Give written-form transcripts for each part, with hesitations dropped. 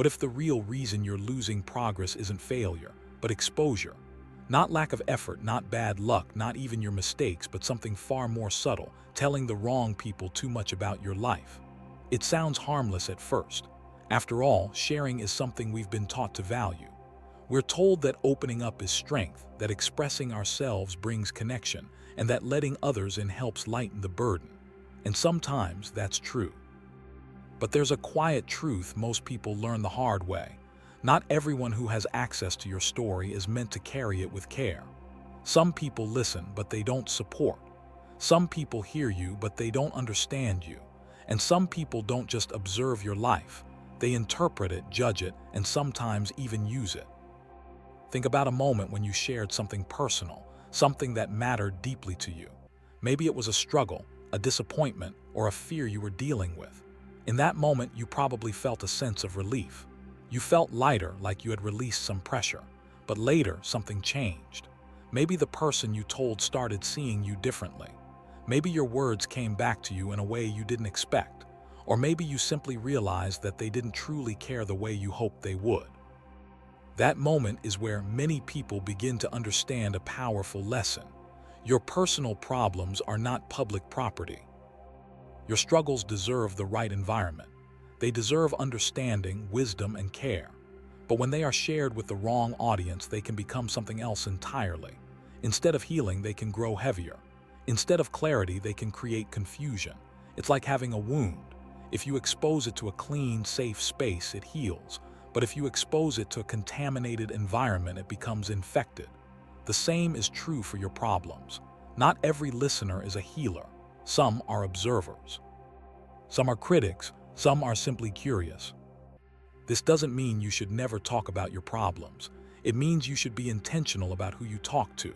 What if the real reason you're losing progress isn't failure, but exposure? Not lack of effort, not bad luck, not even your mistakes, but something far more subtle, telling the wrong people too much about your life. It sounds harmless at first. After all, sharing is something we've been taught to value. We're told that opening up is strength, that expressing ourselves brings connection, and that letting others in helps lighten the burden. And sometimes that's true. But there's a quiet truth most people learn the hard way. Not everyone who has access to your story is meant to carry it with care. Some people listen, but they don't support. Some people hear you, but they don't understand you. And some people don't just observe your life. They interpret it, judge it, and sometimes even use it. Think about a moment when you shared something personal, something that mattered deeply to you. Maybe it was a struggle, a disappointment, or a fear you were dealing with. In that moment, you probably felt a sense of relief. You felt lighter, like you had released some pressure. But later, something changed. Maybe the person you told started seeing you differently. Maybe your words came back to you in a way you didn't expect. Or maybe you simply realized that they didn't truly care the way you hoped they would. That moment is where many people begin to understand a powerful lesson. Your personal problems are not public property. Your struggles deserve the right environment. They deserve understanding, wisdom, and care. But when they are shared with the wrong audience, they can become something else entirely. Instead of healing, they can grow heavier. Instead of clarity, they can create confusion. It's like having a wound. If you expose it to a clean, safe space, it heals. But if you expose it to a contaminated environment, it becomes infected. The same is true for your problems. Not every listener is a healer. Some are observers. Some are critics. Some are simply curious. This doesn't mean you should never talk about your problems. It means you should be intentional about who you talk to.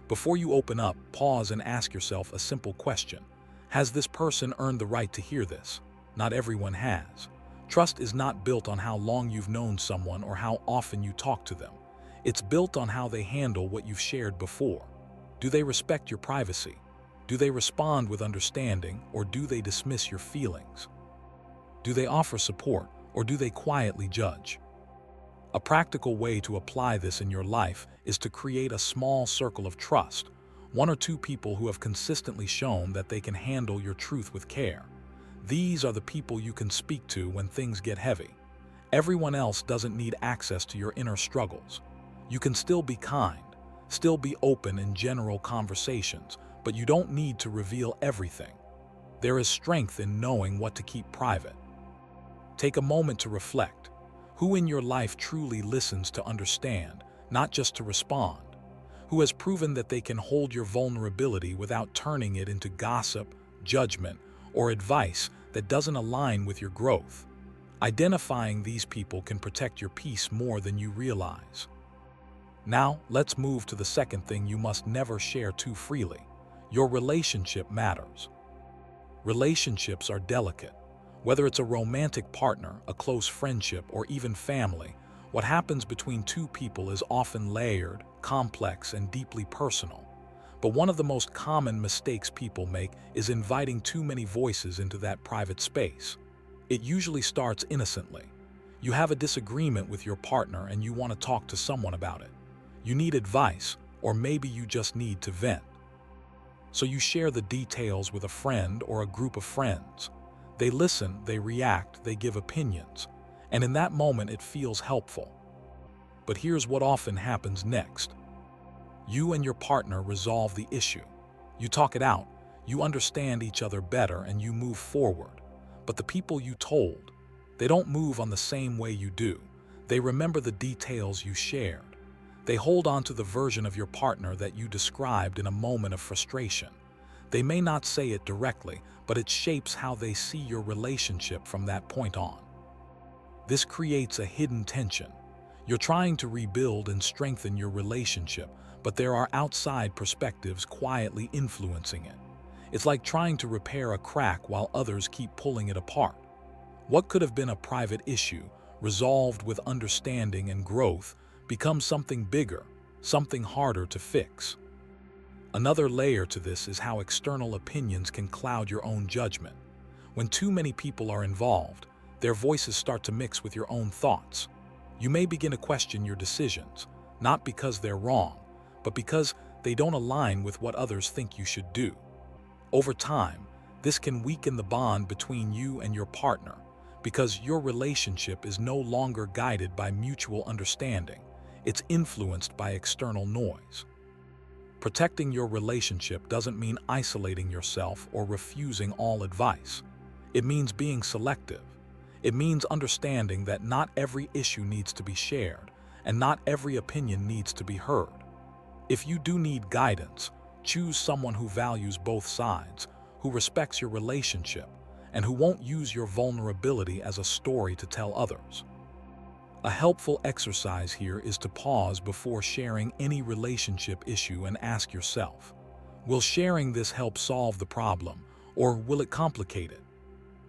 Before you open up, pause and ask yourself a simple question. Has this person earned the right to hear this? Not everyone has. Trust is not built on how long you've known someone or how often you talk to them. It's built on how they handle what you've shared before. Do they respect your privacy? Do they respond with understanding, or do they dismiss your feelings? Do they offer support, or do they quietly judge? A practical way to apply this in your life is to create a small circle of trust, one or two people who have consistently shown that they can handle your truth with care. These are the people you can speak to when things get heavy. Everyone else doesn't need access to your inner struggles. You can still be kind, still be open in general conversations, but you don't need to reveal everything. There is strength in knowing what to keep private. Take a moment to reflect. Who in your life truly listens to understand, not just to respond? Who has proven that they can hold your vulnerability without turning it into gossip, judgment, or advice that doesn't align with your growth? Identifying these people can protect your peace more than you realize. Now, let's move to the second thing you must never share too freely. Your relationship matters. Relationships are delicate. Whether it's a romantic partner, a close friendship, or even family, what happens between two people is often layered, complex, and deeply personal. But one of the most common mistakes people make is inviting too many voices into that private space. It usually starts innocently. You have a disagreement with your partner and you want to talk to someone about it. You need advice, or maybe you just need to vent. So you share the details with a friend or a group of friends. They listen, they react, they give opinions, and in that moment it feels helpful. But here's what often happens next. You and your partner resolve the issue. You talk it out, you understand each other better, and you move forward. But the people you told, they don't move on the same way you do. They remember the details you shared. They hold on to the version of your partner that you described in a moment of frustration. They may not say it directly, but it shapes how they see your relationship from that point on. This creates a hidden tension. You're trying to rebuild and strengthen your relationship, but there are outside perspectives quietly influencing it. It's like trying to repair a crack while others keep pulling it apart. What could have been a private issue, resolved with understanding and growth, becomes something bigger, something harder to fix. Another layer to this is how external opinions can cloud your own judgment. When too many people are involved, their voices start to mix with your own thoughts. You may begin to question your decisions, not because they're wrong, but because they don't align with what others think you should do. Over time, this can weaken the bond between you and your partner because your relationship is no longer guided by mutual understanding. It's influenced by external noise. Protecting your relationship doesn't mean isolating yourself or refusing all advice. It means being selective. It means understanding that not every issue needs to be shared, and not every opinion needs to be heard. If you do need guidance, choose someone who values both sides, who respects your relationship, and who won't use your vulnerability as a story to tell others. A helpful exercise here is to pause before sharing any relationship issue and ask yourself, will sharing this help solve the problem, or will it complicate it?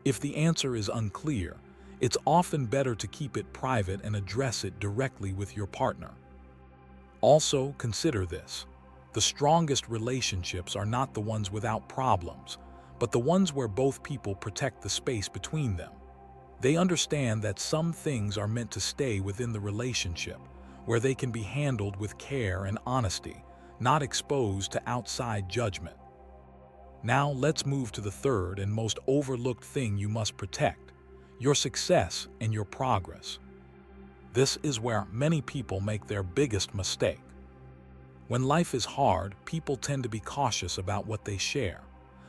If the answer is unclear, it's often better to keep it private and address it directly with your partner. Also, consider this. The strongest relationships are not the ones without problems, but the ones where both people protect the space between them. They understand that some things are meant to stay within the relationship, where they can be handled with care and honesty, not exposed to outside judgment. Now let's move to the third and most overlooked thing you must protect: your success and your progress. This is where many people make their biggest mistake. When life is hard, people tend to be cautious about what they share.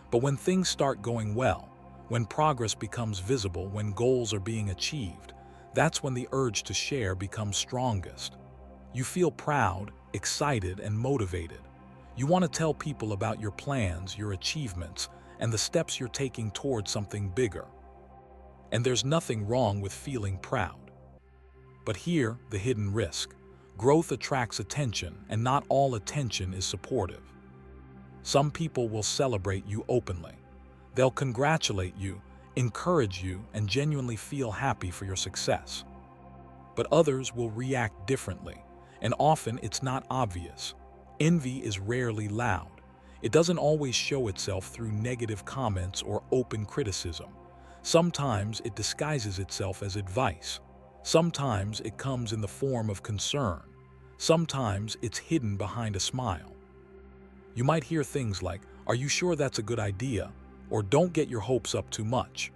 But when things start going well, when progress becomes visible, when goals are being achieved, that's when the urge to share becomes strongest. You feel proud, excited, and motivated. You want to tell people about your plans, your achievements, and the steps you're taking towards something bigger. And there's nothing wrong with feeling proud. But here, the hidden risk. Growth attracts attention, and not all attention is supportive. Some people will celebrate you openly. They'll congratulate you, encourage you, and genuinely feel happy for your success. But others will react differently, and often it's not obvious. Envy is rarely loud. It doesn't always show itself through negative comments or open criticism. Sometimes it disguises itself as advice. Sometimes it comes in the form of concern. Sometimes it's hidden behind a smile. You might hear things like, "Are you sure that's a good idea?" or "Don't get your hopes up too much."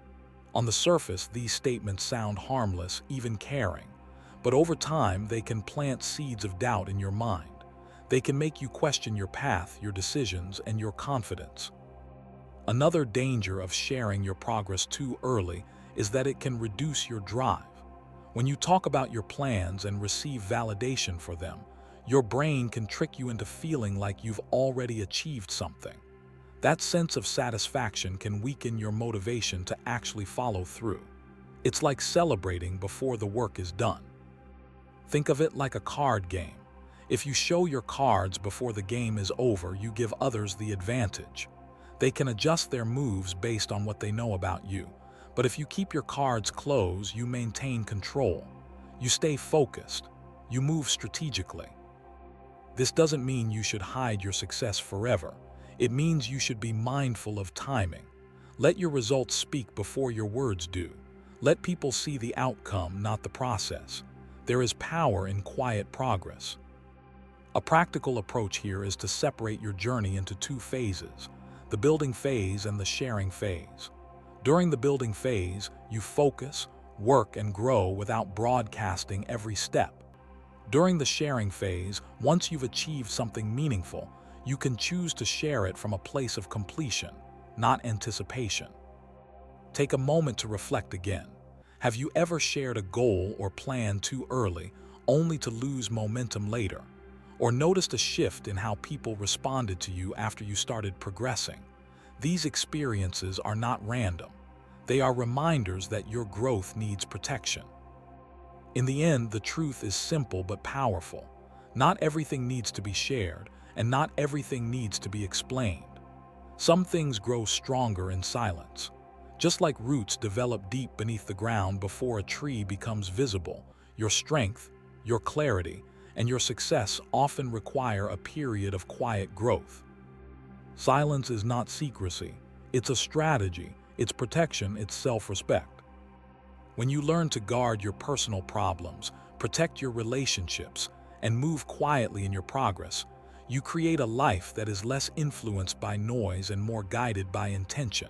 On the surface, these statements sound harmless, even caring. But over time, they can plant seeds of doubt in your mind. They can make you question your path, your decisions, and your confidence. Another danger of sharing your progress too early is that it can reduce your drive. When you talk about your plans and receive validation for them, your brain can trick you into feeling like you've already achieved something. That sense of satisfaction can weaken your motivation to actually follow through. It's like celebrating before the work is done. Think of it like a card game. If you show your cards before the game is over, you give others the advantage. They can adjust their moves based on what they know about you. But if you keep your cards closed, you maintain control. You stay focused. You move strategically. This doesn't mean you should hide your success forever. It means you should be mindful of timing. Let your results speak before your words do. Let people see the outcome, not the process. There is power in quiet progress. A practical approach here is to separate your journey into two phases: the building phase and the sharing phase. During the building phase, you focus, work, and grow without broadcasting every step. During the sharing phase, once you've achieved something meaningful, you can choose to share it from a place of completion, not anticipation. Take a moment to reflect again. Have you ever shared a goal or plan too early, only to lose momentum later? Or noticed a shift in how people responded to you after you started progressing? These experiences are not random. They are reminders that your growth needs protection. In the end, the truth is simple but powerful. Not everything needs to be shared, and not everything needs to be explained. Some things grow stronger in silence. Just like roots develop deep beneath the ground before a tree becomes visible, your strength, your clarity, and your success often require a period of quiet growth. Silence is not secrecy. It's a strategy. It's protection. It's self-respect. When you learn to guard your personal problems, protect your relationships, and move quietly in your progress, you create a life that is less influenced by noise and more guided by intention.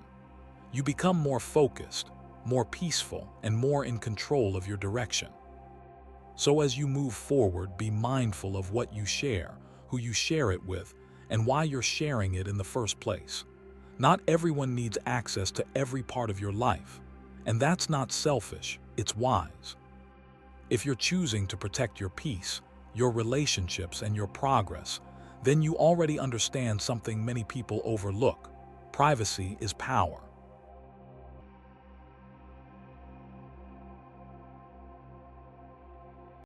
You become more focused, more peaceful, and more in control of your direction. So as you move forward, be mindful of what you share, who you share it with, and why you're sharing it in the first place. Not everyone needs access to every part of your life, and that's not selfish, it's wise. If you're choosing to protect your peace, your relationships, and your progress, then you already understand something many people overlook. Privacy is power.